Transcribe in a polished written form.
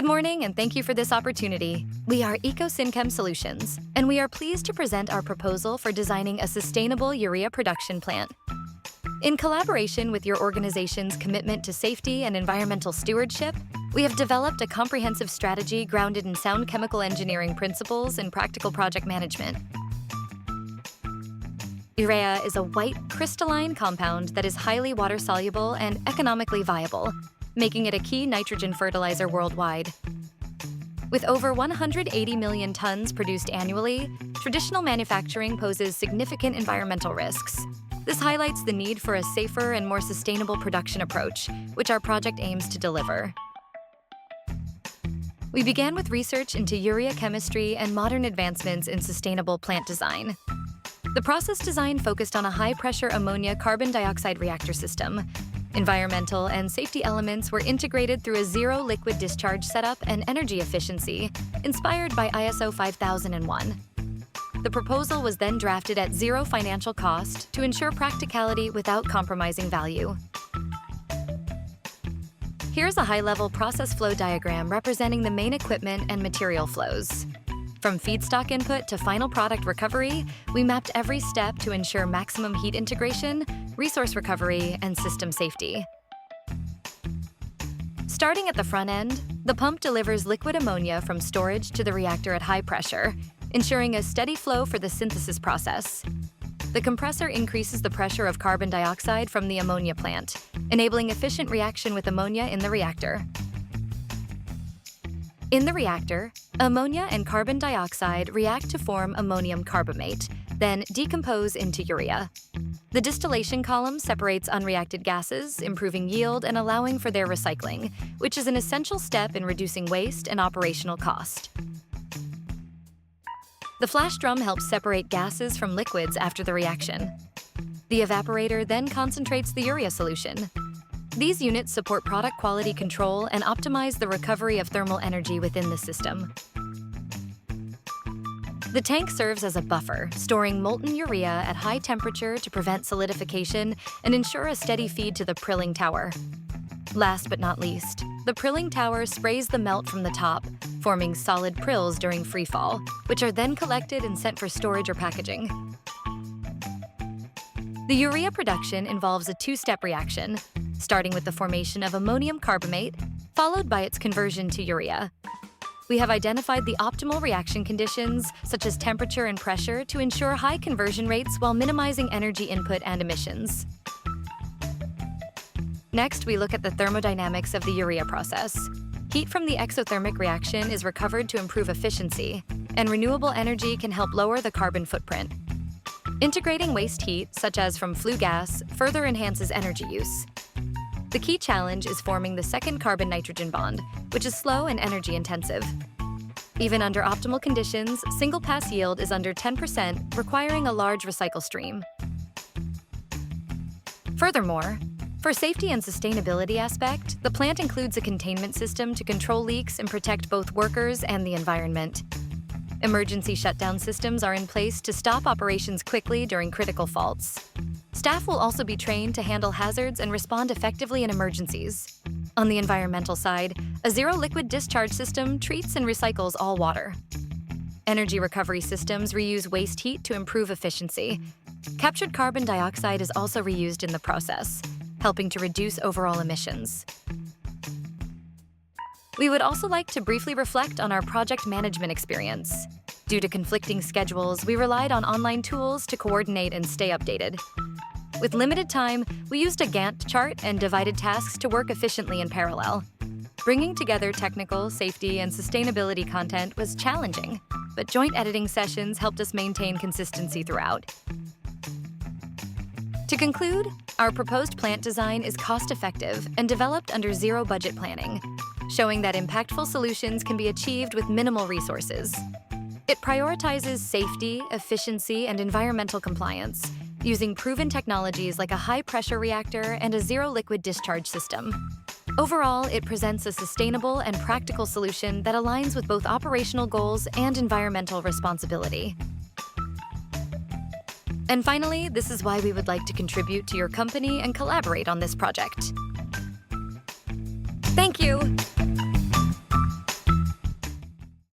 Good morning, and thank you for this opportunity. We are EcoSynchem Solutions, and we are pleased to present our proposal for designing a sustainable urea production plant. In collaboration with your organization's commitment to safety and environmental stewardship, we have developed a comprehensive strategy grounded in sound chemical engineering principles and practical project management. Urea is a white, crystalline compound that is highly water-soluble and economically viable, making it a key nitrogen fertilizer worldwide. With over 180 million tons produced annually, traditional manufacturing poses significant environmental risks. This highlights the need for a safer and more sustainable production approach, which our project aims to deliver. We began with research into urea chemistry and modern advancements in sustainable plant design. The process design focused on a high-pressure ammonia carbon dioxide reactor system. Environmental and safety elements were integrated through a zero liquid discharge setup and energy efficiency, inspired by ISO 5001. The proposal was then drafted at zero financial cost to ensure practicality without compromising value. Here's a high-level process flow diagram representing the main equipment and material flows. From feedstock input to final product recovery, we mapped every step to ensure maximum heat integration, resource recovery, and system safety. Starting at the front end, the pump delivers liquid ammonia from storage to the reactor at high pressure, ensuring a steady flow for the synthesis process. The compressor increases the pressure of carbon dioxide from the ammonia plant, enabling efficient reaction with ammonia in the reactor. In the reactor, ammonia and carbon dioxide react to form ammonium carbamate, then decompose into urea. The distillation column separates unreacted gases, improving yield and allowing for their recycling, which is an essential step in reducing waste and operational cost. The flash drum helps separate gases from liquids after the reaction. The evaporator then concentrates the urea solution. These units support product quality control and optimize the recovery of thermal energy within the system. The tank serves as a buffer, storing molten urea at high temperature to prevent solidification and ensure a steady feed to the prilling tower. Last but not least, the prilling tower sprays the melt from the top, forming solid prills during freefall, which are then collected and sent for storage or packaging. The urea production involves a two-step reaction, starting with the formation of ammonium carbamate, followed by its conversion to urea. We have identified the optimal reaction conditions, such as temperature and pressure, to ensure high conversion rates while minimizing energy input and emissions. Next, we look at the thermodynamics of the urea process. Heat from the exothermic reaction is recovered to improve efficiency, and renewable energy can help lower the carbon footprint. Integrating waste heat, such as from flue gas, further enhances energy use. The key challenge is forming the second carbon-nitrogen bond, which is slow and energy-intensive. Even under optimal conditions, single-pass yield is under 10%, requiring a large recycle stream. Furthermore, for safety and sustainability aspect, the plant includes a containment system to control leaks and protect both workers and the environment. Emergency shutdown systems are in place to stop operations quickly during critical faults. Staff will also be trained to handle hazards and respond effectively in emergencies. On the environmental side, a zero liquid discharge system treats and recycles all water. Energy recovery systems reuse waste heat to improve efficiency. Captured carbon dioxide is also reused in the process, helping to reduce overall emissions. We would also like to briefly reflect on our project management experience. Due to conflicting schedules, we relied on online tools to coordinate and stay updated. With limited time, we used a Gantt chart and divided tasks to work efficiently in parallel. Bringing together technical, safety, and sustainability content was challenging, but joint editing sessions helped us maintain consistency throughout. To conclude, our proposed plant design is cost-effective and developed under zero-budget planning, showing that impactful solutions can be achieved with minimal resources. It prioritizes safety, efficiency, and environmental compliance, using proven technologies like a high-pressure reactor and a zero-liquid discharge system. Overall, it presents a sustainable and practical solution that aligns with both operational goals and environmental responsibility. And finally, this is why we would like to contribute to your company and collaborate on this project. Thank you!